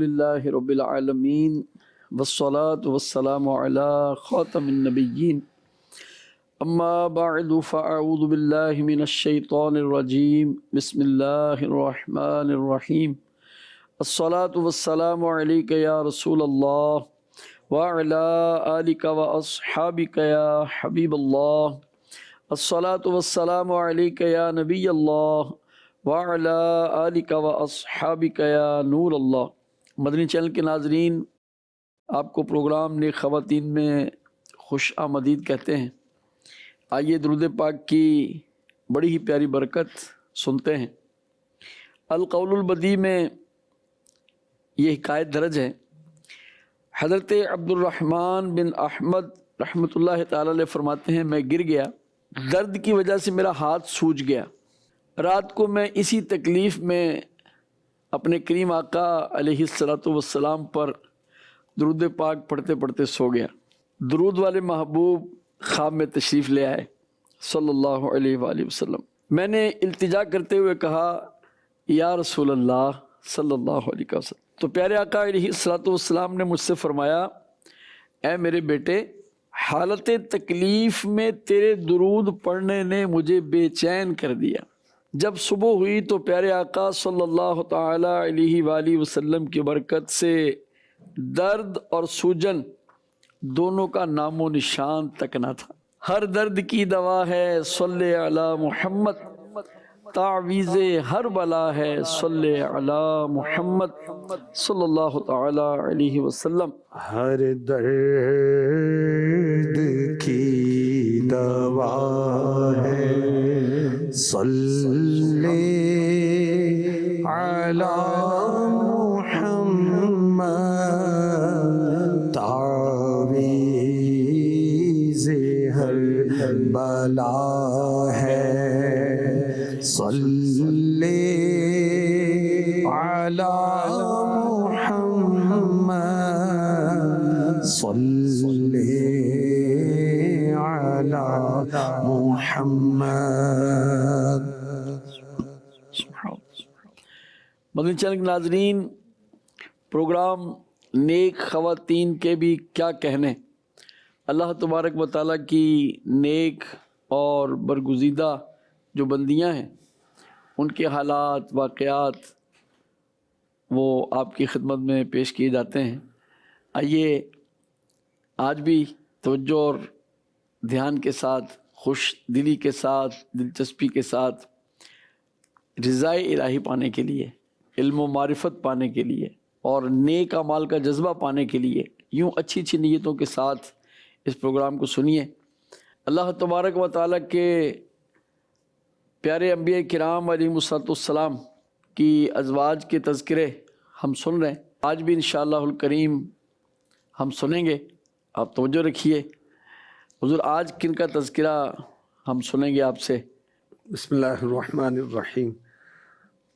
للہ رب العالمین والصلاة والسلام علی خاتم النبیین اما بعد فاعوذ باللہ من الشیطان الرجیم بسم اللہ الرحمن الرحیم الصلاة والسلام علیک یا رسول اللہ وعلی آلک واصحابک یا حبیب اللہ الصلاة والسلام علیک یا نبی اللہ وعلی آلک واصحابک یا نور اللہ۔ مدنی چینل کے ناظرین، آپ کو پروگرام نیک خواتین میں خوش آمدید کہتے ہیں۔ آئیے درود پاک کی بڑی ہی پیاری برکت سنتے ہیں۔ القول البدیع میں یہ حکایت درج ہے، حضرت عبد الرحمن بن احمد رحمۃ اللہ تعالی علیہ فرماتے ہیں، میں گر گیا، درد کی وجہ سے میرا ہاتھ سوج گیا۔ رات کو میں اسی تکلیف میں اپنے کریم آقا علیہ السلام پر درود پاک پڑھتے پڑھتے سو گیا۔ درود والے محبوب خواب میں تشریف لے آئے صلی اللہ علیہ وآلہ وسلم۔ میں نے التجا کرتے ہوئے کہا، یا رسول اللہ صلی اللہ علیہ وسلم۔ تو پیارے آقا علیہ السلام نے مجھ سے فرمایا، اے میرے بیٹے، حالت تکلیف میں تیرے درود پڑھنے نے مجھے بے چین کر دیا۔ جب صبح ہوئی تو پیارے آقا صلی اللہ تعالی علیہ وآلہ وسلم کی برکت سے درد اور سوجن دونوں کا نام و نشان تک نہ تھا۔ ہر درد کی دوا ہے صلی علی محمد، تعویذ ہر بلا ہے صلی علی محمد صلی اللہ تعالی علیہ وسلم۔ ہر درد کی دوا ہے صلی علی محمد، تعویذ ہر بلا ہے صلی علی محمد، صلی علی محمد۔ مدنی چینل کے ناظرین، پروگرام نیک خواتین کے بھی کیا کہنے، اللہ تبارک و تعالیٰ کی نیک اور برگزیدہ جو بندیاں ہیں، ان کے حالات واقعات وہ آپ کی خدمت میں پیش کیے جاتے ہیں۔ آئیے آج بھی توجہ اور دھیان کے ساتھ، خوش دلی کے ساتھ، دلچسپی کے ساتھ رضائے الہی پانے کے لیے، علم و معرفت پانے کے لیے اور نیک اعمال کا جذبہ پانے کے لیے یوں اچھی اچھی نیتوں کے ساتھ اس پروگرام کو سنیے۔ اللہ تبارک و تعالیٰ کے پیارے انبیاء کرام علیہ السلام کی ازواج کے تذکرے ہم سن رہے ہیں، آج بھی انشاءاللہ الکریم ہم سنیں گے۔ آپ توجہ رکھیے، حضور آج کن کا تذکرہ ہم سنیں گے آپ سے؟ بسم اللہ الرحمن الرحیم۔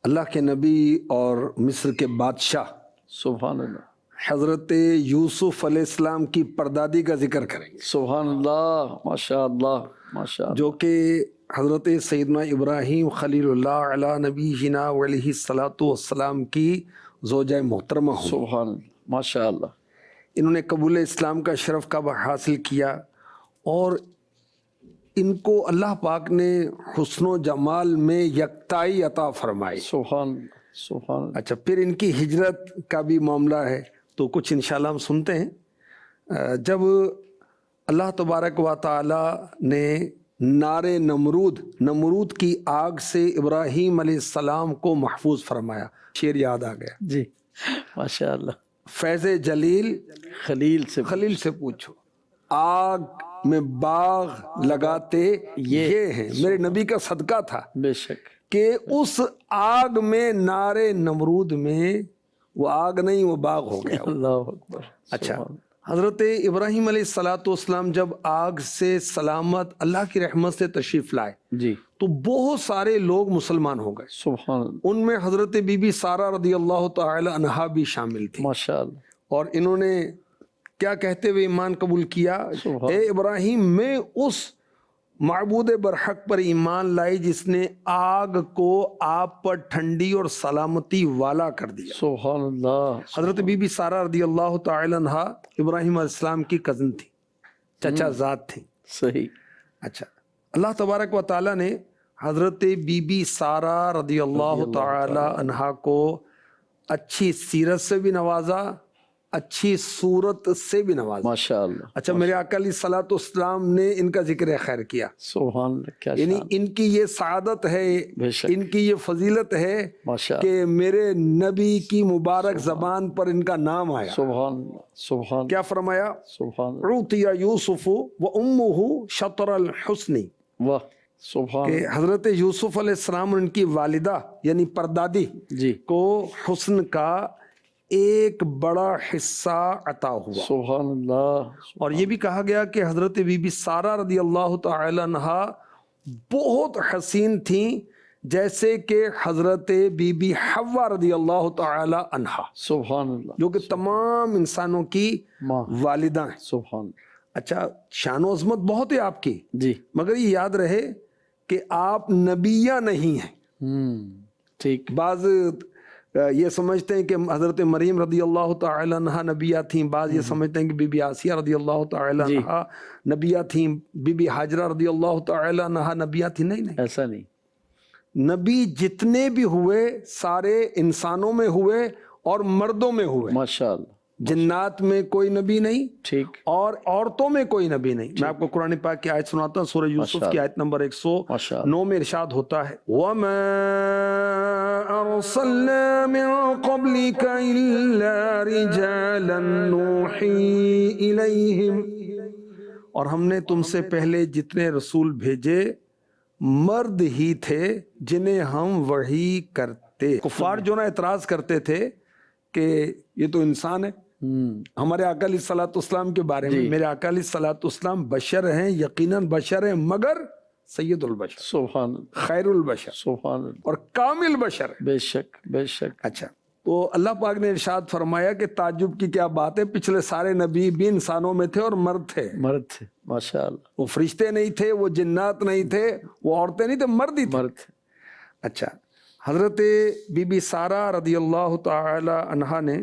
اللہ کے نبی اور مصر کے بادشاہ سبحان اللہ، حضرت یوسف علیہ السلام کی پردادی کا ذکر کریں گے، سبحان اللہ، ماشاء اللہ ماشاء اللہ، جو کہ حضرت سیدنا ابراہیم خلیل اللہ علیہ نبینا علیہ السلام کی زوجہ محترمہ ہوں۔ سبحان اللہ، ماشاء اللہ۔ انہوں نے قبول اسلام کا شرف کا حاصل کیا اور ان کو اللہ پاک نے حسن و جمال میں یکتائی عطا فرمائی۔ سبحان سبحان اللہ۔ اچھا، پھر ان کی ہجرت کا بھی معاملہ ہے، تو کچھ انشاءاللہ ہم سنتے ہیں۔ جب اللہ تبارک و تعالی نے نار نمرود کی آگ سے ابراہیم علیہ السلام کو محفوظ فرمایا، شعر یاد آ گیا، جی ماشاء اللہ۔ فیض جلیل خلیل سے پوچھو، آگ میں باغ لگاتے یہ ہیں، میرے نبی کا صدقہ تھا بے شک کہ اس آگ میں، نار نمرود میں، وہ آگ نہیں وہ باغ ہو گیا۔ اللہ اکبر۔ اچھا، حضرت ابراہیم علیہ السلام جب آگ سے سلامت اللہ کی رحمت سے تشریف لائے جی تو بہت سارے لوگ مسلمان ہو گئے، سبحان اللہ، ان میں حضرت بی بی سارہ رضی اللہ تعالی عنہا بھی شامل تھی، ماشاء اللہ۔ اور انہوں نے کیا کہتے ہوئے ایمان قبول کیا؟ اے ابراہیم، میں اس معبود برحق پر ایمان لائی جس نے آگ کو آپ پر ٹھنڈی اور سلامتی والا کر دیا۔ سبحان اللہ۔ حضرت بی بی سارہ رضی اللہ تعالی عنہ ابراہیم علیہ السلام کی کزن تھی، چچا زاد تھی۔ صحیح۔ اچھا، اللہ تبارک و تعالیٰ نے حضرت بی بی سارہ رضی اللہ تعالی عنہ کو اچھی سیرت سے بھی نوازا، اچھی صورت سے بھی نوازا۔ ماشاء اللہ۔ اچھا، میرے آقا علیہ الصلوۃ والسلام نے ان کا ذکر خیر کیا، سبحان اللہ، کیا یعنی شان۔ ان کی یہ سعادت ہے، بے شک۔ ان کی یہ فضیلت ہے ماشاء اللہ۔ کہ میرے نبی کی مبارک زبان پر ان کا نام آیا۔ سبحان اللہ، سبحان کیا فرمایا؟ سبحان اللہ۔ عُوتِیَ یوسف وَأُمُّهُ شطر الحسن، واہ، سبحان کہ حضرت یوسف علیہ السلام اور ان کی والدہ یعنی پردادی جی، کو حسن کا ایک بڑا حصہ عطا ہوا۔ سبحان اللہ۔ اور یہ بھی کہا گیا کہ حضرت بی بی سارہ رضی اللہ تعالی عنہا بہت حسین تھیں، جیسے کہ حضرت بی بی حوا رضی اللہ تعالی عنہا، سبحان اللہ، جو کہ تمام انسانوں کی ماں۔ والدہ ہیں۔ سبحان اللہ۔ اچھا، شان و عظمت بہت ہے آپ کی، جی، مگر یہ یاد رہے کہ آپ نبیہ نہیں ہیں۔ ٹھیک۔ بعض یہ سمجھتے ہیں کہ حضرت مریم رضی اللہ تعالی عنہ نبیہ تھیں، بعض یہ سمجھتے ہیں کہ بی بی آسیہ رضی اللہ تعالی عنہ نبیہ تھیں، بی بی حاجرہ رضی اللہ تعالی عنہ نبیہ تھیں۔ نہیں، ایسا نہیں۔ نبی جتنے بھی ہوئے سارے انسانوں میں ہوئے اور مردوں میں ہوئے، ماشاء اللہ۔ جنات میں کوئی نبی نہیں ٹھیک۔ اور عورتوں میں کوئی نبی نہیں۔ میں آپ کو قرآن پاک کی آیت سناتا ہوں، سورہ یوسف کی آیت نمبر 109 میں ارشاد ہوتا ہے، وَمَا أَرْسَلْنَا مِن قَبْلِكَ إِلَّا رِجَالًا نُوحِي إِلَيْهِمْ، اور ہم نے تم سے پہلے جتنے رسول بھیجے مرد ہی تھے جنہیں ہم وحی کرتے۔ کفار جو نا اعتراض کرتے تھے کہ یہ تو انسان ہے، ہمارے آقا علیہ الصلوۃ والسلام کے بارے میں، میرے آقا علیہ الصلوۃ والسلام بشر ہیں، یقیناً بشر ہیں، مگر سید البشر، سبحان اللہ، خیر البشر سبحان اللہ، اور کامل بشر ہے۔ بے شک، بے شک۔ اچھا، تو اللہ پاک نے ارشاد فرمایا کہ تعجب کی کیا بات ہے، پچھلے سارے نبی بھی انسانوں میں تھے اور مرد تھے، مرد تھے، ماشاء اللہ، وہ فرشتے نہیں تھے، وہ جنات نہیں تھے، وہ عورتیں نہیں تھے، مرد ہی تھے۔ مرد تھے۔ اچھا، حضرت بی بی سارہ رضی اللہ تعالی عنہا نے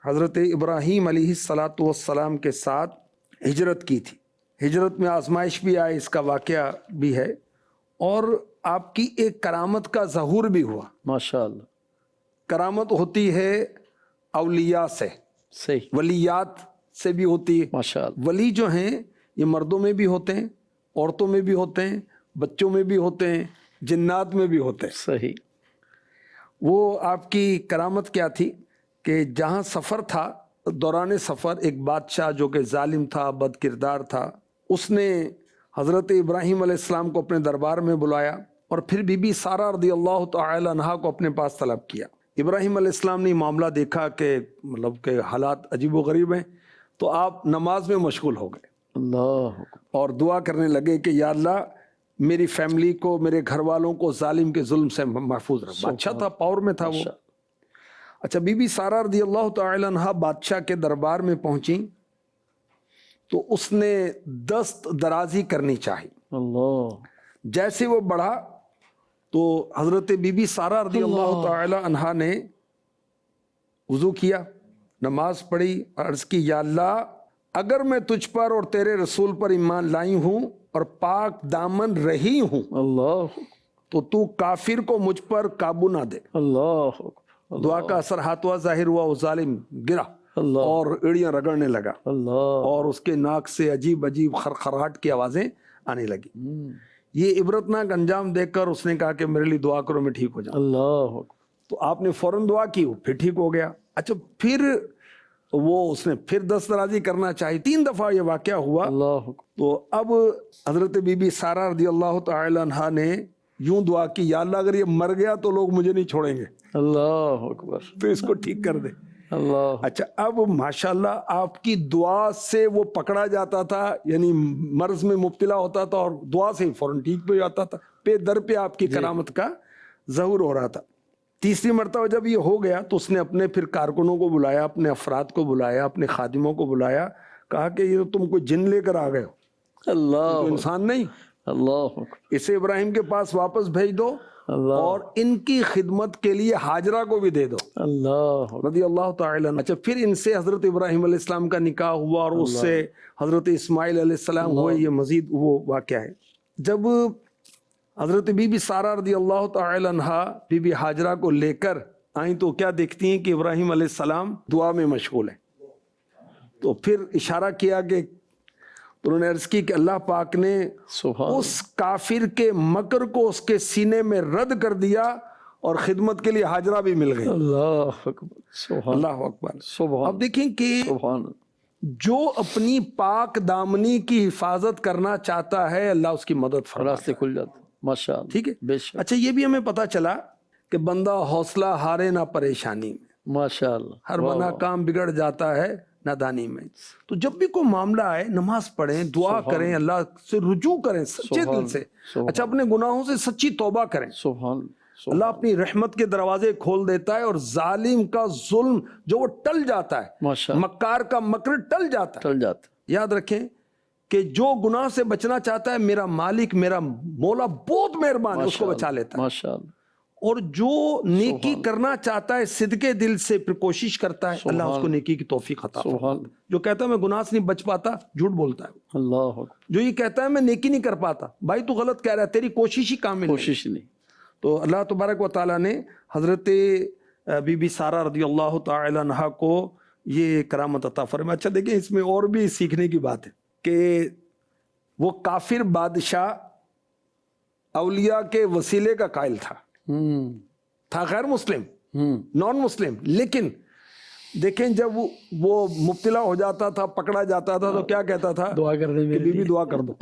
حضرت ابراہیم علیہ الصلاۃ والسلام کے ساتھ ہجرت کی تھی۔ ہجرت میں آزمائش بھی آئی، اس کا واقعہ بھی ہے، اور آپ کی ایک کرامت کا ظہور بھی ہوا۔ ماشاء اللہ، کرامت ہوتی ہے اولیاء سے، صحیح، ولیات سے بھی ہوتی ہے۔ ماشاء اللہ، ولی جو ہیں یہ مردوں میں بھی ہوتے ہیں، عورتوں میں بھی ہوتے ہیں، بچوں میں بھی ہوتے ہیں، جنات میں بھی ہوتے ہیں۔ صحیح۔ وہ آپ کی کرامت کیا تھی کہ جہاں سفر تھا، دوران سفر ایک بادشاہ جو کہ ظالم تھا، بد کردار تھا، اس نے حضرت ابراہیم علیہ السلام کو اپنے دربار میں بلایا اور پھر بی بی سارہ رضی اللہ تعالی عنہا کو اپنے پاس طلب کیا۔ ابراہیم علیہ السلام نے معاملہ دیکھا کہ مطلب کہ حالات عجیب و غریب ہیں، تو آپ نماز میں مشغول ہو گئے اللہ، اور دعا کرنے لگے کہ یا اللہ میری فیملی کو، میرے گھر والوں کو ظالم کے ظلم سے محفوظ رکھ۔ بادشاہ تھا، پاور میں تھا وہ۔ اچھا، بی بی سارہ رضی اللہ تعالی عنہا بادشاہ کے دربار میں پہنچی تو اس نے دست درازی کرنی چاہی۔ اللہ، جیسے وہ بڑھا تو حضرت بی بی سارہ رضی اللہ تعالی عنہا نے وضو کیا، نماز پڑھی، عرض کی یا اللہ اگر میں تجھ پر اور تیرے رسول پر ایمان لائی ہوں اور پاک دامن رہی ہوں اللہ، تو کافر کو مجھ پر قابو نہ دے۔ اللہ، دعا کا اثر ہاتھ ہوا، ظاہر ہوا، وہ ظالم گرا اللہ، اور ایڑیاں رگڑنے لگا اللہ، اور اس کے ناک سے عجیب عجیب خرخراہٹ کی آوازیں آنے لگی۔ یہ عبرتناک انجام دیکھ کر اس نے کہا کہ میرے لیے دعا کرو، میں ٹھیک ہو جاؤں۔ اللہ، تو آپ نے فوراً دعا کی، وہ پھر ٹھیک ہو گیا۔ اچھا، پھر اس نے پھر دست درازی کرنا چاہی، 3 دفعہ یہ واقعہ ہوا۔ اللہ، تو اب حضرت بی بی سارہ رضی اللہ تعالی عنہا نے یوں دعا کی، یا اللہ اگر یہ مر گیا تو لوگ مجھے نہیں چھوڑیں گے، اللہ اکبر، تو اس کو ٹھیک کر دے۔ اللہ، اچھا، اب ماشاءاللہ آپ کی دعا سے وہ پکڑا جاتا تھا، یعنی مرض میں مبتلا ہوتا تھا اور دعا سے فوراً ٹھیک بھی جاتا تھا۔ پہ در پہ آپ کی کرامت کا ظہور ہو رہا تھا۔ تیسری مرتبہ جب یہ ہو گیا تو اس نے اپنے پھر کارکنوں کو بلایا، اپنے افراد کو بلایا، اپنے خادموں کو بلایا، کہا کہ یہ تم کو جن لے کر آ گئے ہو، اللہ، تو انسان نہیں۔ اللہ اکبر، اسے ابراہیم کے پاس واپس بھیج دو اللہ اور ان کی خدمت کے لیے ہاجرہ کو بھی دے دو اللہ رضی اللہ تعالیٰ عنہ۔ اچھا پھر ان سے حضرت ابراہیم علیہ السلام کا نکاح ہوا اور اس سے حضرت اسماعیل علیہ السلام ہوئے، یہ مزید وہ واقعہ ہے۔ جب حضرت بی بی سارہ رضی اللہ تعالیٰ عنہ بی بی ہاجرہ کو لے کر آئیں تو کیا دیکھتی ہیں کہ ابراہیم علیہ السلام دعا میں مشغول ہیں، تو پھر اشارہ کیا کہ انہوں نے عرض کی کہ اللہ پاک نے سبحان اس کافر کے مکر کو اس کے سینے میں رد کر دیا اور خدمت کے لیے ہاجرہ بھی مل گئی۔ اللہ اکبر، سبحان اللہ اکبر۔ سبحان اب دیکھیں کہ سبحان جو اپنی پاک دامنی کی حفاظت کرنا چاہتا ہے اللہ اس کی مدد فرماتا راستے کھل جاتے، ماشاء اللہ، ٹھیک ہے۔ بے شک، اچھا یہ بھی ہمیں پتہ چلا کہ بندہ حوصلہ ہارے نہ پریشانی میں، ماشاء اللہ، ہر بنا کام بگڑ جاتا ہے نادانی میں۔ تو جب بھی کوئی معاملہ آئے نماز پڑھیں، دعا کریں، اللہ سے رجوع کریں سچے دل سے۔ اچھا اپنے گناہوں سے سچی توبہ کریں، سبحان اللہ اپنی رحمت کے دروازے کھول دیتا ہے اور ظالم کا ظلم جو وہ ٹل جاتا ہے، ماشاء اللہ، مکار کا مکر ٹل جاتا ہے۔ چل جاتے، یاد رکھیں کہ جو گناہ سے بچنا چاہتا ہے میرا مالک میرا مولا بہت مہربان ہے، اس کو بچا لیتا ہے۔ ماشاء اللہ، اور جو نیکی کرنا چاہتا ہے صدقے دل سے پھر کوشش کرتا ہے، اللہ اس کو نیکی کی توفیق عطا فرماتا ہے۔ سبحان جو کہتا ہے میں گناہ سے نہیں بچ پاتا جھوٹ بولتا ہے، اللہ اکبر، جو یہ کہتا ہے میں نیکی نہیں کر پاتا، بھائی تو غلط کہہ رہا ہے، تیری کوشش ہی کامل نہیں۔ کوشش نہیں، تو اللہ تبارک و تعالیٰ نے حضرت بی بی سارہ رضی اللہ تعالی عنہ کو یہ کرامت عطا فرمایا۔ اچھا دیکھیں اس میں اور بھی سیکھنے کی بات ہے کہ وہ کافر بادشاہ اولیاء کے وسیلے کا قائل تھا غیر مسلم، نان مسلم، لیکن دیکھیں جب وہ مبتلا ہو جاتا تھا، پکڑا جاتا تھا تو کیا کہتا تھا؟ دعا کرنے کہ میں بی بی دعا کر دو۔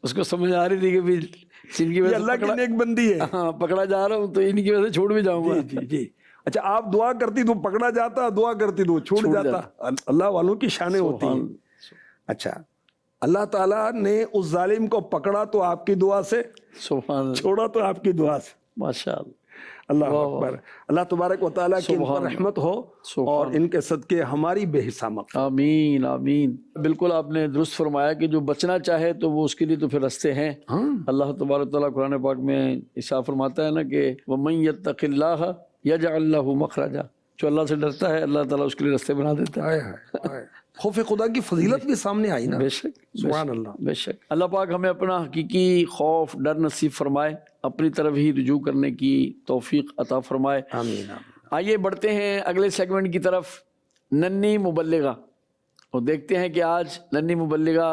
اس کو سمجھ آ رہی تھی کہ بھی جن کی وجہ یہ سے اللہ کی نیک بندی ہے۔ ہاں پکڑا جا رہا ہوں تو ان کی وجہ سے چھوٹ بھی جاؤں گا۔ جی جی۔ اچھا آپ دعا کرتی تو پکڑا جاتا، دعا کرتی تو چھوٹ جاتا۔ اللہ والوں کی شانیں ہوتی ہیں۔ اچھا اللہ تعالیٰ نے اس ظالم کو پکڑا تو آپ کی دعا سے، سبحان اللہ، چھوڑا تو آپ کی دعا سے۔ ماشاء اللہ، اللہ اکبر۔ اللہ تبارک و تعالیٰ کی ان پر رحمت ہو اور ان کے صدقے ہماری بے حساب مغفرت۔ آمین آمین۔ بالکل آپ نے درست فرمایا کہ جو بچنا چاہے تو وہ اس کے لیے تو پھر رستے ہیں۔ اللہ تبارک و تعالیٰ قرآن پاک میں ارشاد فرماتا ہے نا کہ وَمَن يَتَّقِ اللَّهَ يَجْعَلْ لَهُ مَخْرَجًا، جو اللہ سے ڈرتا ہے اللہ تعالیٰ اس کے لیے رستے بنا دیتا ہے۔ خوف خدا کی فضیلت بھی سامنے آئی نا۔ بے شک، سبحان اللہ۔ بے شک۔ اللہ پاک ہمیں اپنا حقیقی خوف ڈر نصیب فرمائے، اپنی طرف ہی رجوع کرنے کی توفیق عطا فرمائے۔ آمین۔ آئیے بڑھتے ہیں اگلے سیگمنٹ کی طرف، ننھی مبلغہ، اور دیکھتے ہیں کہ آج ننھی مبلغہ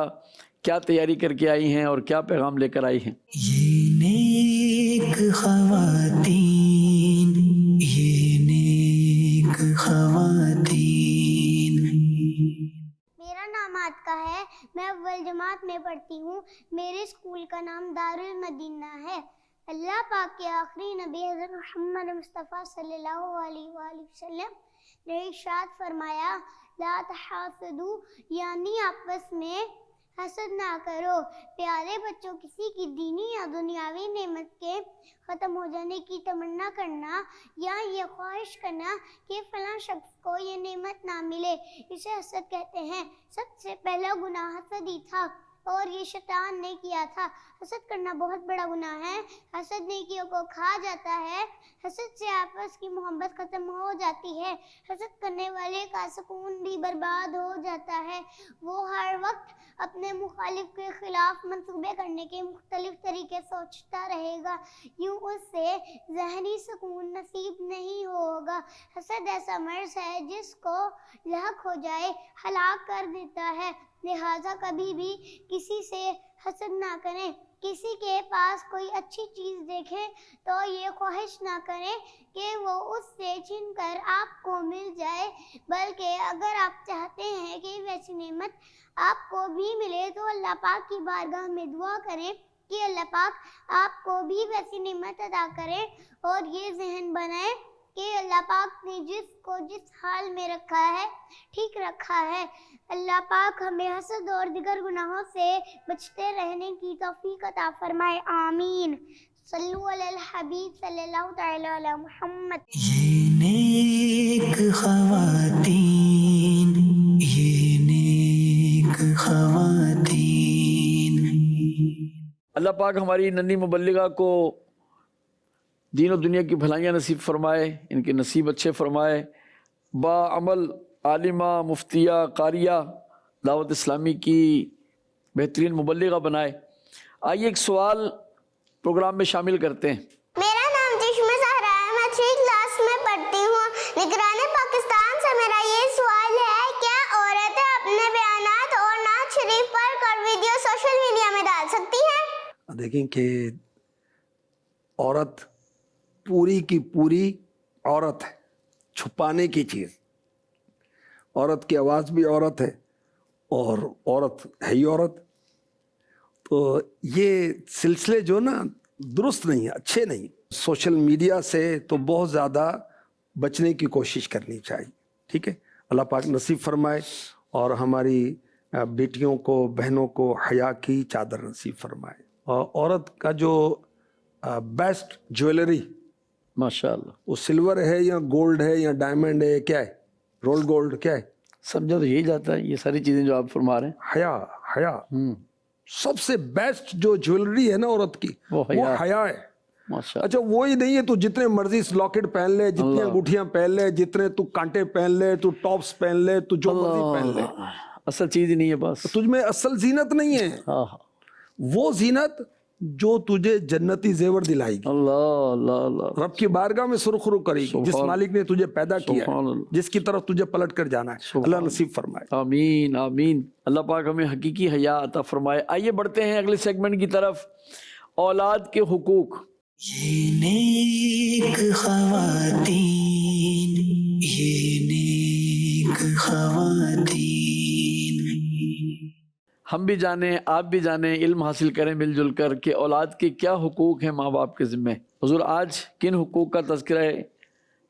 کیا تیاری کر کے آئی ہیں اور کیا پیغام لے کر آئی ہیں۔ یہ نیک خواتین، یہ نیک خواتین۔ میرا نام عاتقہ ہے، میں اول جماعت میں پڑھتی ہوں۔ میرے اسکول کا نام دارالمدینہ ہے۔ اللہ پاک کے آخری نبی حضرت محمد مصطفیٰ صلی اللہ علیہ وآلہ وسلم نے ارشاد فرمایا لا تحاسدوا، یعنی آپس میں حسد نہ کرو۔ پیارے بچوں، کسی کی دینی یا دنیاوی نعمت کے ختم ہو جانے کی تمنا کرنا یا یہ خواہش کرنا کہ فلاں شخص کو یہ نعمت نہ ملے، اسے حسد کہتے ہیں۔ سب سے پہلا گناہ حسد ہی تھا اور یہ شیطان نے کیا تھا۔ حسد کرنا بہت بڑا گناہ ہے۔ حسد نیکیوں کو کھا جاتا ہے۔ حسد سے آپس کی محبت ختم ہو جاتی ہے۔ حسد کرنے والے کا سکون بھی برباد ہو جاتا ہے۔ وہ ہر وقت اپنے مخالف کے خلاف منصوبے کرنے کے مختلف طریقے سوچتا رہے گا، یوں اس سے ذہنی سکون نصیب نہیں ہوگا۔ حسد ایسا مرض ہے جس کو لاحق ہو جائے ہلاک کر دیتا ہے۔ لہٰذا کبھی بھی کسی سے حسد نہ کریں۔ کسی کے پاس کوئی اچھی چیز دیکھیں تو یہ خواہش نہ کریں کہ وہ اس سے چھین کر آپ کو مل جائے، بلکہ اگر آپ چاہتے ہیں کہ ویسی نعمت آپ کو بھی ملے تو اللہ پاک کی بارگاہ میں دعا کریں کہ اللہ پاک آپ کو بھی ویسی نعمت عطا کرے، اور یہ ذہن بنائیں کہ اللہ پاک نے جس کو جس حال میں رکھا ہے ٹھیک رکھا ہے۔ اللہ پاک ہمیں حسد اور دیگر گناہوں سے بچتے رہنے کی توفیق عطا فرمائے، آمین۔ صلو علی الحبیب صلی اللہ تعالی علی محمد۔ یہ نیک خواتین، یہ نیک خواتین۔ اللہ پاک ہماری ننھی مبلغہ کو دین و دنیا کی بھلائیاں نصیب فرمائے، ان کے نصیب اچھے فرمائے، با عمل عالمہ، مفتیہ، قاریہ، دعوت اسلامی کی بہترین مبلغہ بنائے۔ آئیے ایک سوال پروگرام میں شامل کرتے ہیں۔ میرا نام چشمہ زہرا ہے، میں 3 کلاس میں پڑھتی ہوں۔ نگران پاکستان سے میرا یہ سوال ہے، کیا عورتیں اپنے بیانات اور نعت شریف پڑھ کر ویڈیو سوشل میڈیا میں ڈال سکتی ہیں؟ دیکھیں کہ عورت پوری کی پوری عورت ہے، چھپانے کی چیز۔ عورت کی آواز بھی عورت ہے اور عورت ہے ہی عورت۔ تو یہ سلسلے جو نا درست نہیں ہیں، اچھے نہیں۔ سوشل میڈیا سے تو بہت زیادہ بچنے کی کوشش کرنی چاہیے، ٹھیک ہے؟ اللہ پاک نصیب فرمائے اور ہماری بیٹیوں کو، بہنوں کو حیا کی چادر نصیب فرمائے۔ اور عورت کا جو بیسٹ جویلری، ماشاء اللہ، وہ سلور ہے یا گولڈ ہے یا ڈائمنڈ ہے، کیا ہے؟ رول گولڈ کیا ہے؟ سمجھا تو یہی جاتا ہے، یہ ساری چیزیں جو آپ فرما رہے ہیں۔ حیا، حیا سب سے بیسٹ جو جویلری ہے نا عورت کی، وہ حیا ہے۔ ماشاء اچھا وہی نہیں ہے تو جتنے مرضی لاکٹ پہن لے، جتنی انگوٹھیاں پہن لے، جتنے تو کانٹے پہن لے، تو ٹاپس پہن لے، تو جو مرضی پہن لے، اللہ، اصل چیز ہی نہیں ہے بس۔ تجھ میں اصل زینت نہیں ہے۔ ہاں، وہ زینت جو تجھے جنتی زیور دلائے گی، اللہ اللہ اللہ، رب کی بارگاہ میں سرخرو کرے گی، جس مالک نے تجھے پیدا کیا سبحان ہے، اللہ، جس کی طرف تجھے پلٹ کر جانا ہے۔ اللہ نصیب فرمائے۔ آمین آمین۔ اللہ پاک ہمیں حقیقی حیا عطا فرمائے۔ آئیے بڑھتے ہیں اگلے سیگمنٹ کی طرف، اولاد کے حقوق۔ یہ نیک خواتین، یہ نیک خواتین، ہم بھی جانیں، آپ بھی جانیں، علم حاصل کریں مل جل کر کہ اولاد کے کیا حقوق ہیں ماں باپ کے ذمہ۔ حضور آج کن حقوق کا تذکرہ ہے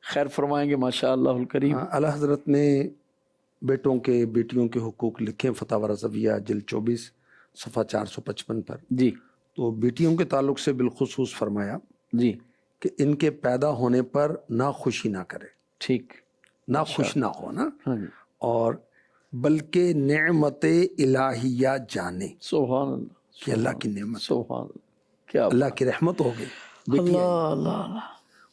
خیر فرمائیں گے ماشاء اللہ الکریم؟ اعلیٰ حضرت نے بیٹوں کے، بیٹیوں کے حقوق لکھے فتاوی رضویہ جلد 24 صفحہ 455 پر۔ جی تو بیٹیوں کے تعلق سے بالخصوص فرمایا جی، کہ ان کے پیدا ہونے پر ناخوشی نہ کرے، ٹھیک، ناخوش نہ ہو نا، ہاں جی، اور بلکہ نعمت الہیہ جانے سبحان اللہ، کہ اللہ کی نعمت، سبحان اللہ، کیا اللہ کی رحمت ہو گئی بیٹی اللہ ہے۔ اللہ اللہ۔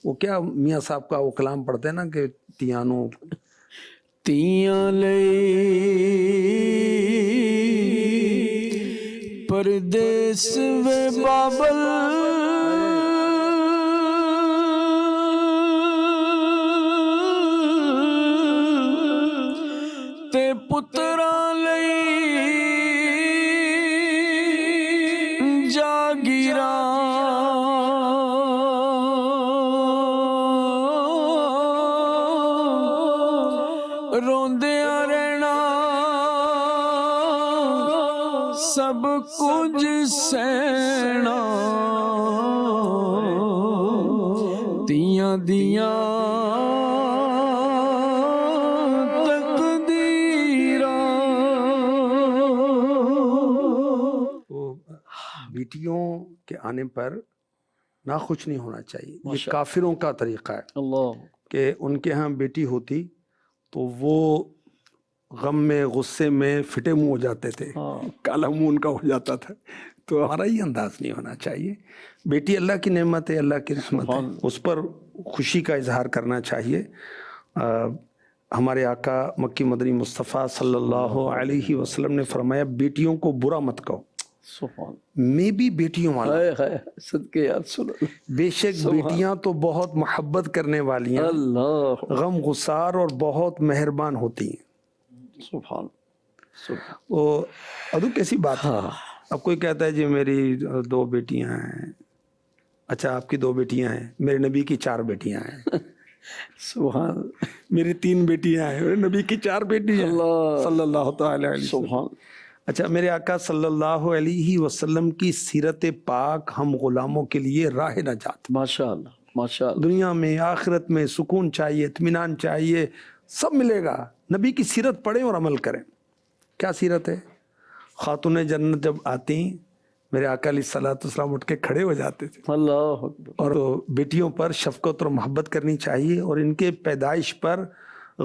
وہ کیا میاں صاحب کا وہ کلام پڑھتے ہیں نا کہ تیانوں تیاں لئی پردیس وے بابل تے پتراں لئی جاگیراں روندیاں رہنا سب کچھ سہنا تیاں دیاں بیٹیوں کے آنے پر ناخوش نہیں ہونا چاہیے۔ یہ کافروں کا طریقہ ہے اللہ کہ ان کے ہاں بیٹی ہوتی تو وہ غم میں، غصے میں پھٹے منہ ہو جاتے تھے، کالا منہ ان کا ہو جاتا تھا۔ تو ہمارا یہ انداز نہیں ہونا چاہیے۔ بیٹی اللہ کی نعمت ہے، اللہ کی رحمت ہے، اس پر خوشی کا اظہار کرنا چاہیے۔ ہمارے آقا مکی مدنی مصطفیٰ صلی اللہ علیہ وسلم نے فرمایا بیٹیوں کو برا مت کہو، سبحان میں بھی بیٹیوں والا، صدقے یا رسول اللہ، بے شک بیٹیاں تو بہت محبت کرنے والی ہیں، اللہ غم گسار اور بہت مہربان ہوتی ہیں۔ سبحان سبحان۔ وہ ادو کیسی بات ہے، اب کوئی کہتا ہے جی میری 2 بیٹیاں ہیں، اچھا آپ کی 2 بیٹیاں ہیں، میرے نبی کی 4 بیٹیاں ہیں، سبحان، میری 3 بیٹیاں ہیں، میرے نبی کی 4 بیٹیاں ہیں صلی اللہ تعالی علیہ وسلم۔ سبحان، اچھا میرے آقا صلی اللہ علیہ وسلم کی سیرت پاک ہم غلاموں کے لیے راہ نجات، ماشاء اللہ ماشاء اللہ، دنیا میں آخرت میں سکون چاہیے، اطمینان چاہیے، سب ملے گا۔ نبی کی سیرت پڑھیں اور عمل کریں۔ کیا سیرت ہے؟ خاتون جنت جب آتی میرے آقا علیہ الصلوۃ والسلام اٹھ کے کھڑے ہو جاتے تھے، اللہ اکبر، اور بیٹیوں پر شفقت اور محبت کرنی چاہیے اور ان کے پیدائش پر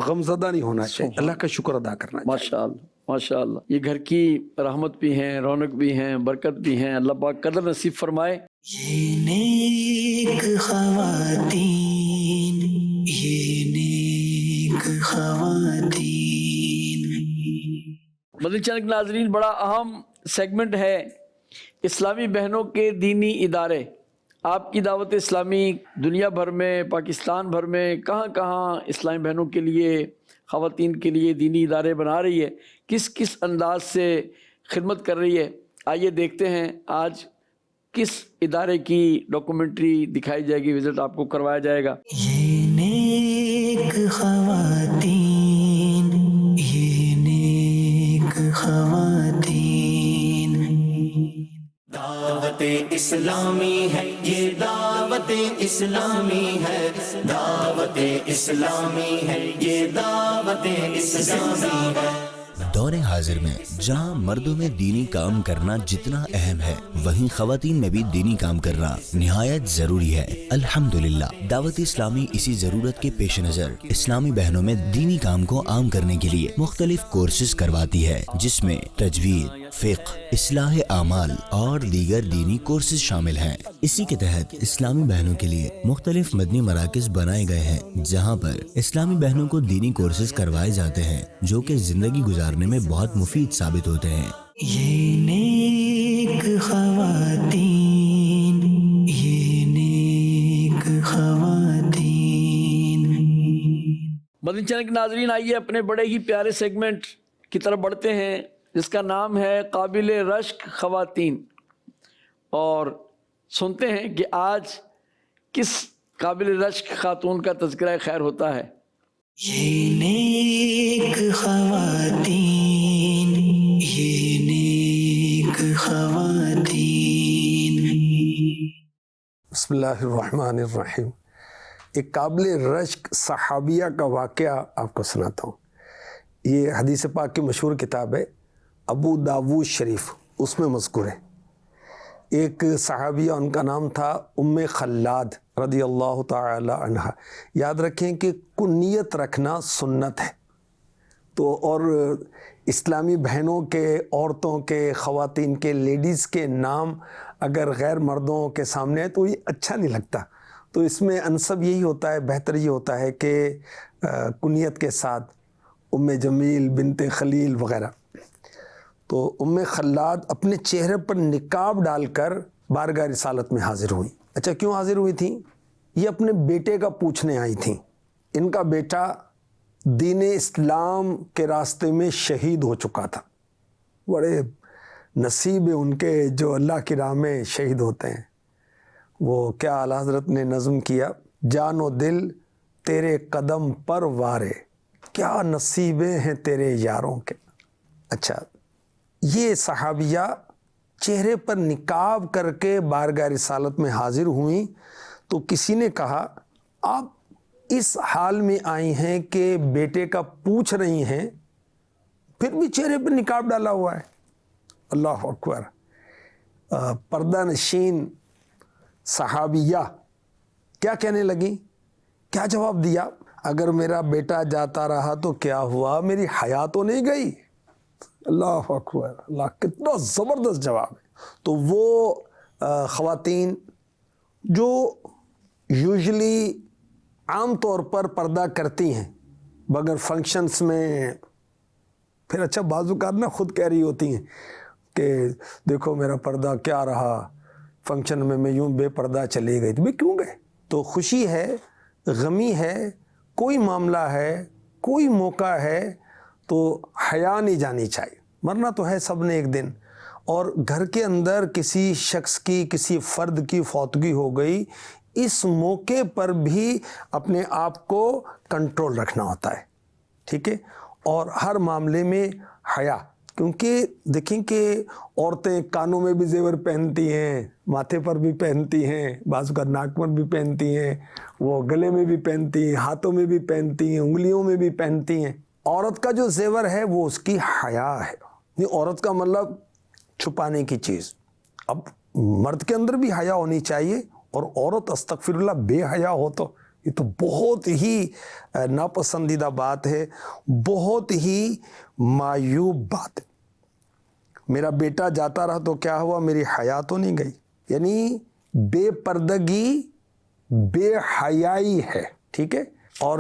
غمزدہ نہیں ہونا چاہیے، اللہ کا شکر ادا کرنا چاہیے۔ ماشاء اللہ ماشاء اللہ، یہ گھر کی رحمت بھی ہیں، رونق بھی ہیں، برکت بھی ہیں، اللہ پاک قدر نصیب فرمائے۔ یہ نیک خواتین، یہ نیک خواتین۔ مدنی چینل کے ناظرین، بڑا اہم سیگمنٹ ہے اسلامی بہنوں کے دینی ادارے۔ آپ کی دعوت اسلامی دنیا بھر میں، پاکستان بھر میں کہاں کہاں اسلامی بہنوں کے لیے، خواتین کے لیے دینی ادارے بنا رہی ہے، کس کس انداز سے خدمت کر رہی ہے۔ آئیے دیکھتے ہیں آج کس ادارے کی ڈاکومنٹری دکھائی جائے گی، وزٹ آپ کو کروایا جائے گا۔ یہ نیک خواتین، یہ نیک خواتین۔ دعوت اسلامی ہے، یہ دعوت اسلامی ہے، دعوت اسلامی ہے، یہ دعوت اسلامی ہے۔ دور حاضر میں جہاں مردوں میں دینی کام کرنا جتنا اہم ہے، وہیں خواتین میں بھی دینی کام کرنا نہایت ضروری ہے۔ الحمدللہ دعوت اسلامی اسی ضرورت کے پیش نظر اسلامی بہنوں میں دینی کام کو عام کرنے کے لیے مختلف کورسز کرواتی ہے، جس میں تجوید، فقہ، اصلاح اعمال اور دیگر دینی کورسز شامل ہیں۔ اسی کے تحت اسلامی بہنوں کے لیے مختلف مدنی مراکز بنائے گئے ہیں، جہاں پر اسلامی بہنوں کو دینی کورسز کروائے جاتے ہیں جو کہ زندگی گزارنے میں بہت مفید ثابت ہوتے ہیں۔ یہ نیک خواتین، یہ نیک خواتین۔ مدنی چینل کے ناظرین، آئیے اپنے بڑے ہی پیارے سیگمنٹ کی طرف بڑھتے ہیں جس کا نام ہے قابل رشک خواتین، اور سنتے ہیں کہ آج کس قابل رشک خاتون کا تذکرہ خیر ہوتا ہے۔ یہ نیک خواتین، یہ نیک خواتین۔ بسم اللہ الرحمن الرحیم۔ ایک قابل رشک صحابیہ کا واقعہ آپ کو سناتا ہوں۔ یہ حدیث پاک کی مشہور کتاب ہے، ابو داود شریف، اس میں مذکور ہے۔ ایک صحابیہ، ان کا نام تھا ام خلاد رضی اللہ تعالی عنہ۔ یاد رکھیں کہ کنیت رکھنا سنت ہے، تو اور اسلامی بہنوں کے، عورتوں کے، خواتین کے، لیڈیز کے نام اگر غیر مردوں کے سامنے ہے تو یہ اچھا نہیں لگتا۔ تو اس میں انسب یہی ہوتا ہے، بہتر یہ ہوتا ہے کہ کنیت کے ساتھ ام جمیل، بنت خلیل وغیرہ۔ تو ام خلاد اپنے چہرے پر نقاب ڈال کر بارگاہ رسالت میں حاضر ہوئیں۔ اچھا، کیوں حاضر ہوئی تھیں؟ یہ اپنے بیٹے کا پوچھنے آئی تھیں۔ ان کا بیٹا دین اسلام کے راستے میں شہید ہو چکا تھا۔ بڑے نصیب ہیں ان کے جو اللہ کی راہ میں شہید ہوتے ہیں۔ وہ کیا اعلیٰ حضرت نے نظم کیا، جان و دل تیرے قدم پر وارے، کیا نصیبیں ہیں تیرے یاروں کے۔ اچھا، یہ صحابیہ چہرے پر نقاب کر کے بارگاہ رسالت میں حاضر ہوئیں تو کسی نے کہا، آپ اس حال میں آئی ہیں کہ بیٹے کا پوچھ رہی ہیں، پھر بھی چہرے پر نقاب ڈالا ہوا ہے۔ اللہ اکبر۔ پردہ نشین صحابیہ کیا کہنے لگی، کیا جواب دیا، اگر میرا بیٹا جاتا رہا تو کیا ہوا، میری حیا تو نہیں گئی۔ اللہ اکبر، اللہ، کتنا زبردست جواب ہے۔ تو وہ خواتین جو یوزلی عام طور پر پردہ کرتی ہیں مگر فنکشنز میں، پھر اچھا بعض اوقات نہ خود کہہ رہی ہوتی ہیں کہ دیکھو میرا پردہ کیا رہا، فنکشن میں یوں بے پردہ چلی گئی تھی۔ بھئی کیوں گئے؟ تو خوشی ہے، غمی ہے، کوئی معاملہ ہے، کوئی موقع ہے تو حیا نہیں جانی چاہیے، مرنا تو ہے سب نے ایک دن۔ اور گھر کے اندر کسی شخص کی، کسی فرد کی فوتگی ہو گئی، اس موقع پر بھی اپنے آپ کو کنٹرول رکھنا ہوتا ہے، ٹھیک ہے، اور ہر معاملے میں حیا۔ کیونکہ دیکھیں کہ عورتیں کانوں میں بھی زیور پہنتی ہیں، ماتھے پر بھی پہنتی ہیں، بعض کا ناک پر بھی پہنتی ہیں، وہ گلے میں بھی پہنتی ہیں، ہاتھوں میں بھی پہنتی ہیں، انگلیوں میں بھی پہنتی ہیں۔ عورت کا جو زیور ہے وہ اس کی حیا ہے۔ یہ عورت کا مطلب چھپانے کی چیز۔ اب مرد کے اندر بھی حیا ہونی چاہیے، اور عورت استغفر اللہ بے حیا ہو تو یہ تو بہت ہی ناپسندیدہ بات ہے، بہت ہی معیوب بات ہے۔ میرا بیٹا جاتا رہا تو کیا ہوا، میری حیا تو نہیں گئی۔ یعنی بے پردگی بے حیائی ہے، ٹھیک ہے، اور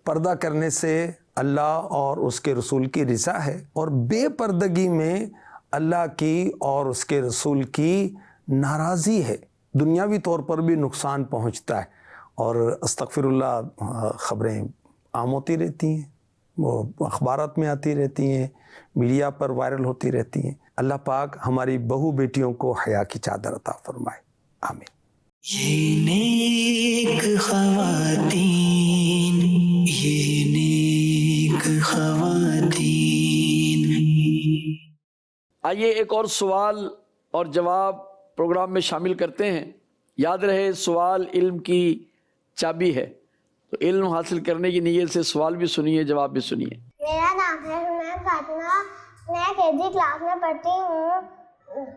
پردہ کرنے سے اللہ اور اس کے رسول کی رضا ہے، اور بے پردگی میں اللہ کی اور اس کے رسول کی ناراضی ہے، دنیاوی طور پر بھی نقصان پہنچتا ہے۔ اور استغفر اللہ، خبریں عام ہوتی رہتی ہیں، وہ اخبارات میں آتی رہتی ہیں، میڈیا پر وائرل ہوتی رہتی ہیں۔ اللہ پاک ہماری بہو بیٹیوں کو حیا کی چادر عطا فرمائے، آمین۔ یہ نیک خواتین، یہ نیک خواتین۔ آئیے ایک اور سوال اور جواب پروگرام میں شامل کرتے ہیں۔ یاد رہے سوال علم کی چابی ہے، تو علم حاصل کرنے کی نیت سے سوال بھی سنیے، جواب بھی سنیے۔ میرا نام ہے حنین فاطمہ، میں KG کلاس میں پڑھتی ہوں۔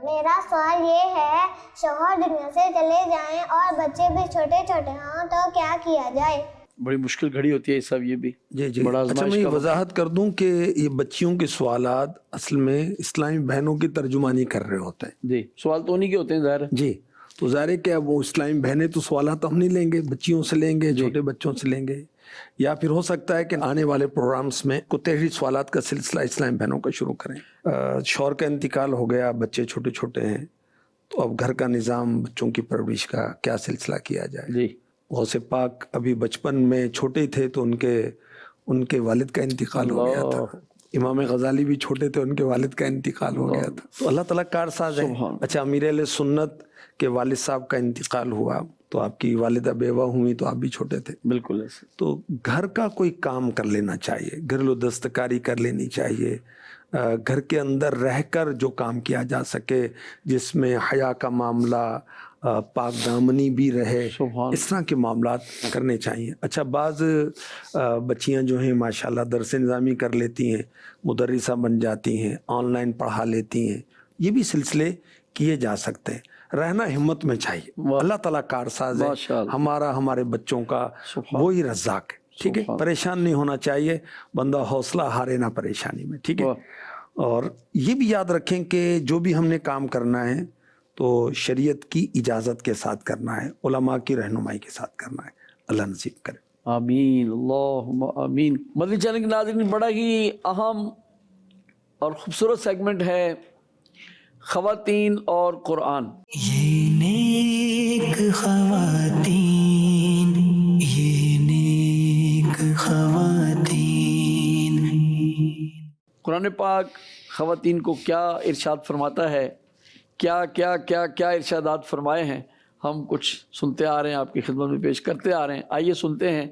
میرا سوال یہ ہے، شوہر دنیا سے چلے جائیں اور بچے بھی چھوٹے چھوٹے ہوں تو کیا کیا جائے؟ بڑی مشکل گھڑی ہوتی ہے سب، یہ بھی جی بڑا اچھا، آزمائش میں یہ کا وقت۔ وضاحت کر دوں کہ یہ بچیوں کے سوالات اصل میں اسلامی بہنوں کی ترجمانی کر رہے ہوتے ہیں۔ جی، سوال تو انہی کے ہوتے ہیں ظاہر ہے۔ جی، تو ظاہر ہے کہ اب وہ اسلامی بہنیں تو سوالات ہم نہیں لیں گے، بچیوں سے لیں گے، چھوٹے بچوں سے لیں گے، یا پھر ہو سکتا ہے کہ آنے والے پروگرامز میں تحریری سوالات کا سلسلہ اسلامی بہنوں کا شروع کریں۔ شوہر کا انتقال ہو گیا، بچے چھوٹے چھوٹے ہیں، تو اب گھر کا نظام، بچوں کی پرورش کا کیا سلسلہ کیا جائے۔ جی، غوث پاک ابھی بچپن میں چھوٹے تھے تو ان کے والد کا انتقال ہو گیا تھا۔ امام غزالی بھی چھوٹے تھے، ان کے والد کا انتقال ہو گیا تھا۔ تو اللہ تعالیٰ کارساز ہے۔ اچھا، امیر اہل سنت کے والد صاحب کا انتقال ہوا تو آپ کی والدہ بیوہ ہوئی تو آپ بھی چھوٹے تھے۔ بالکل ایسے۔ تو گھر کا کوئی کام کر لینا چاہیے، گھریلو دستکاری کر لینی چاہیے، گھر کے اندر رہ کر جو کام کیا جا سکے، جس میں حیا کا معاملہ، پاک دامنی بھی رہے، اس طرح کے معاملات کرنے چاہیے۔ اچھا، بعض بچیاں جو ہیں ماشاءاللہ درس نظامی کر لیتی ہیں، مدرسہ بن جاتی ہیں، آن لائن پڑھا لیتی ہیں، یہ بھی سلسلے کیے جا سکتے ہیں۔ رہنا ہمت میں چاہیے، اللہ تعالیٰ کارساز ہے، ہمارا ہمارے بچوں کا وہی رزاق ہے، ٹھیک ہے، پریشان نہیں ہونا چاہیے، بندہ حوصلہ ہارے نہ پریشانی میں، ٹھیک ہے۔ اور یہ بھی یاد رکھیں کہ جو بھی ہم نے کام کرنا ہے تو شریعت کی اجازت کے ساتھ کرنا ہے، علماء کی رہنمائی کے ساتھ کرنا ہے۔ اللہ نصیب کرے، آمین، اللہم آمین۔ مدنی چینل کے ناظرین، بڑا ہی اہم اور خوبصورت سیگمنٹ ہے خواتین اور قرآن۔ یہ نیک خواتین، یہ نیک خواتین۔ قرآن پاک خواتین کو کیا ارشاد فرماتا ہے، کیا کیا کیا کیا ارشادات فرمائے ہیں، ہم کچھ سنتے آ رہے ہیں، آپ کی خدمت میں پیش کرتے آ رہے ہیں۔ آئیے سنتے ہیں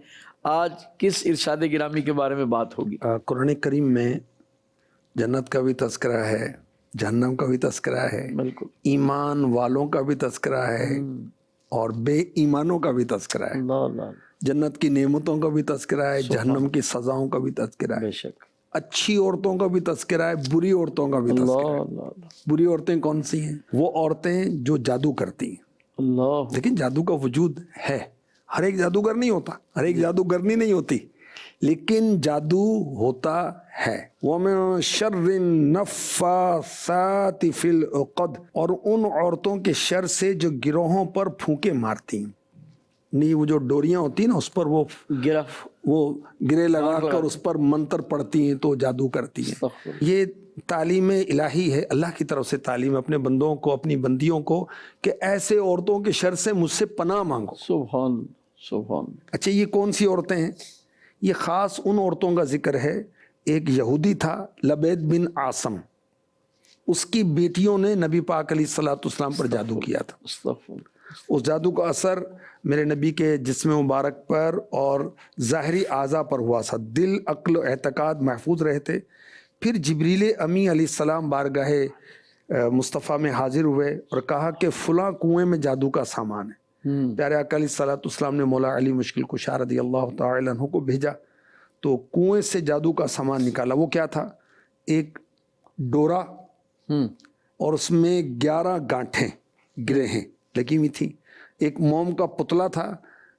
آج کس ارشاد گرامی کے بارے میں بات ہوگی۔ قرآن کریم میں جنت کا بھی تذکرہ ہے، جہنم کا بھی تذکرہ ہے، بالکل، ایمان والوں کا بھی تذکرہ ہے اور بے ایمانوں کا بھی تذکرہ ہے، اللہ اللہ، جنت کی نعمتوں کا بھی تذکرہ ہے، جہنم کی سزاؤں کا بھی تذکرہ ہے، بے شک، اچھی عورتوں کا بھی تذکرہ ہے، بری عورتوں کا بھی اللہ تذکرہ ہے۔ اللہ اللہ، بری عورتیں کون سی ہیں؟ وہ عورتیں جو جادو کرتی ہیں۔ اللہ، لیکن جادو کا وجود ہے، ہر ایک جادوگر نہیں ہوتا، ہر ایک جادوگرنی نہیں ہوتی، لیکن جادو ہوتا ہے۔ وَمِن شَرِّ النَّفَّاثَاتِ فِي الْعُقَدِ، اور ان عورتوں کے شر سے جو گروہوں پر پھونکے مارتی ہیں، نہیں وہ جو ڈوریاں ہوتی ہیں نا، اس پر وہ گرے لگا کر اس پر منتر پڑھتی ہیں تو جادو کرتی ہیں۔ یہ تعلیم الہی ہے، اللہ کی طرف سے تعلیم اپنے بندوں کو، اپنی بندیوں کو، کہ ایسے عورتوں کے شر سے مجھ سے پناہ مانگو۔ سبحان سبحان۔ اچھا، یہ کون سی عورتیں ہیں؟ یہ خاص ان عورتوں کا ذکر ہے۔ ایک یہودی تھا لبید بن عاصم، اس کی بیٹیوں نے نبی پاک علیہ الصلوۃ والسلام پر جادو کیا تھا۔ اس جادو کا اثر میرے نبی کے جسم مبارک پر اور ظاہری اعضاء پر ہوا تھا، دل، عقل و اعتقاد محفوظ رہے تھے۔ پھر جبریل امی علیہ السلام بارگاہ مصطفیٰ میں حاضر ہوئے اور کہا کہ فلاں کنویں میں جادو کا سامان ہے۔ پیارے آقا علیہ الصلوۃ والسلام نے مولا علی مشکل کشا رضی اللہ تعالی عنہ کو بھیجا تو کنویں سے جادو کا سامان نکالا۔ وہ کیا تھا؟ ایک ڈورا اور اس میں 11 گانٹھیں گرہیں لگی ہوئی تھی، ایک موم کا پتلا تھا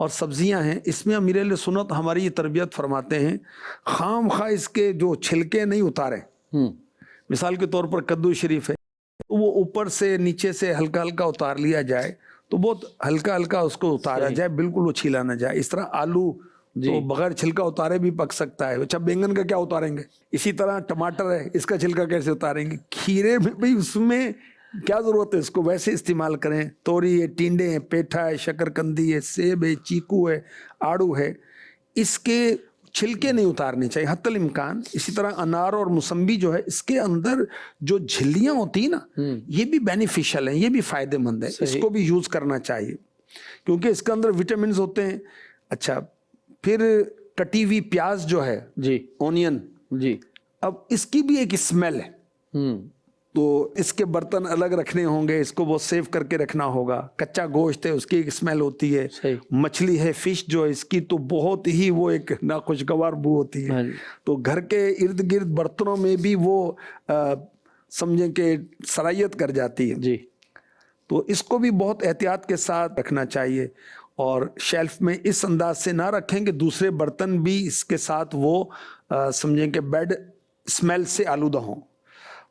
اور سبزیاں ہیں، اس میں امیر اہل سنت ہماری یہ تربیت فرماتے ہیں خام خواہ اس کے جو چھلکے نہیں اتاریں. مثال کے طور پر کدو شریف ہے، وہ اوپر سے نیچے سے ہلکا ہلکا اتار لیا جائے تو بہت ہلکا ہلکا اس کو اتارا جائے، بالکل وہ چھیلا نہ جائے. اس طرح آلو تو بغیر چھلکا اتارے بھی پک سکتا ہے. اچھا بینگن کا کیا اتاریں گے؟ اسی طرح ٹماٹر ہے، اس کا چھلکا کیسے اتاریں گے؟ کھیرے میں بھئی اس میں کیا ضرورت ہے، اس کو ویسے استعمال کریں. توری ہے، ٹینڈے ہیں، پیٹھا ہے، شکرکندی ہے، سیب ہے، چیکو ہے، آڑو ہے، اس کے چھلکے نہیں اتارنے چاہیے حتی الامکان. اسی طرح انار اور موسمبی جو ہے، اس کے اندر جو جھلیاں ہوتی ہیں نا، یہ بھی بینیفیشل ہیں، یہ بھی فائدہ مند ہے، اس کو بھی یوز کرنا چاہیے کیونکہ اس کے اندر وٹامنز ہوتے ہیں. اچھا پھر کٹی ہوئی پیاز جو ہے، جی اونین، جی، اب اس کی بھی ایک اسمیل ہے، تو اس کے برتن الگ رکھنے ہوں گے، اس کو وہ سیو کر کے رکھنا ہوگا. کچا گوشت ہے، اس کی ایک اسمیل ہوتی ہے. صحیح. مچھلی ہے، فش جو ہے، اس کی تو بہت ہی وہ ایک ناخوشگوار بو ہوتی ہے. تو گھر کے ارد گرد برتنوں میں بھی وہ سمجھیں کہ سرائیت کر جاتی ہے. جی، تو اس کو بھی بہت احتیاط کے ساتھ رکھنا چاہیے اور شیلف میں اس انداز سے نہ رکھیں کہ دوسرے برتن بھی اس کے ساتھ وہ سمجھیں کہ بیڈ اسمیل سے آلودہ ہوں.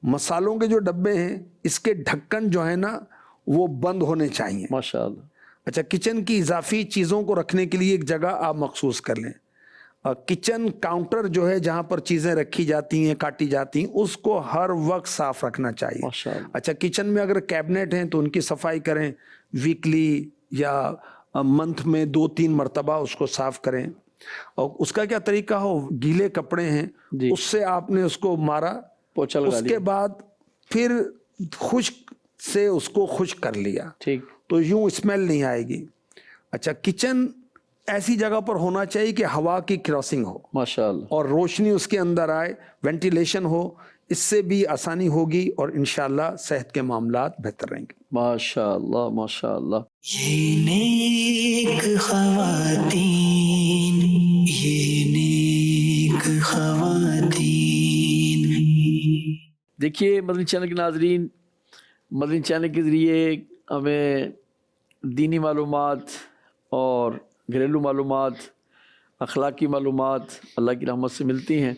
مسالوں کے جو ڈبے ہیں، اس کے ڈھکن جو ہے نا وہ بند ہونے چاہیے. ماشاءاللہ. اچھا کچن کی اضافی چیزوں کو رکھنے کے لیے ایک جگہ آپ مخصوص کر لیں. کچن کاؤنٹر جو ہے جہاں پر چیزیں رکھی جاتی ہیں، کاٹی جاتی ہیں، اس کو ہر وقت صاف رکھنا چاہیے. ماشاءاللہ. اچھا کچن میں اگر کیبنٹ ہیں تو ان کی صفائی کریں، ویکلی یا منتھ میں 2-3 مرتبہ اس کو صاف کریں. اور اس کا کیا طریقہ ہو، گیلے کپڑے ہیں اس سے آپ نے اس کو مارا، پوچھا لگا اس لیا. کے بعد پھر خشک سے اس کو خشک کر لیا، ٹھیک. تو یوں اسمیل نہیں آئے گی. اچھا کچن ایسی جگہ پر ہونا چاہیے کہ ہوا کی کراسنگ ہو ماشاءاللہ. اور روشنی اس کے اندر آئے، وینٹیلیشن ہو، اس سے بھی آسانی ہوگی اور انشاءاللہ صحت کے معاملات بہتر رہیں گے. ماشاءاللہ ماشاءاللہ. یہ نیک خواتین، یہ نیک خواتین. دیکھیے مدنی چینل کے ناظرین، مدنی چینل کے ذریعے ہمیں دینی معلومات اور گھریلو معلومات، اخلاقی معلومات اللہ کی رحمت سے ملتی ہیں.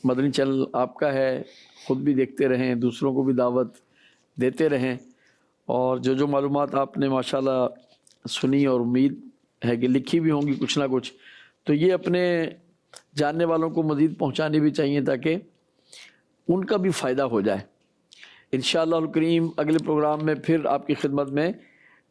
مدنی چینل آپ کا ہے، خود بھی دیکھتے رہیں، دوسروں کو بھی دعوت دیتے رہیں. اور جو معلومات آپ نے ماشاءاللہ سنی اور امید ہے کہ لکھی بھی ہوں گی کچھ نہ کچھ، تو یہ اپنے جاننے والوں کو مزید پہنچانی بھی چاہیے تاکہ ان کا بھی فائدہ ہو جائے. انشاءاللہ الکریم اگلے پروگرام میں پھر آپ کی خدمت میں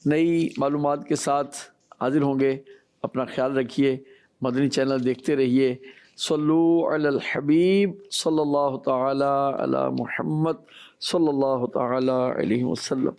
نئی معلومات کے ساتھ حاضر ہوں گے. اپنا خیال رکھیے، مدنی چینل دیکھتے رہیے. صلو علی الحبیب صلی اللہ تعالی علی محمد صلی اللہ تعالی علیہ وسلم.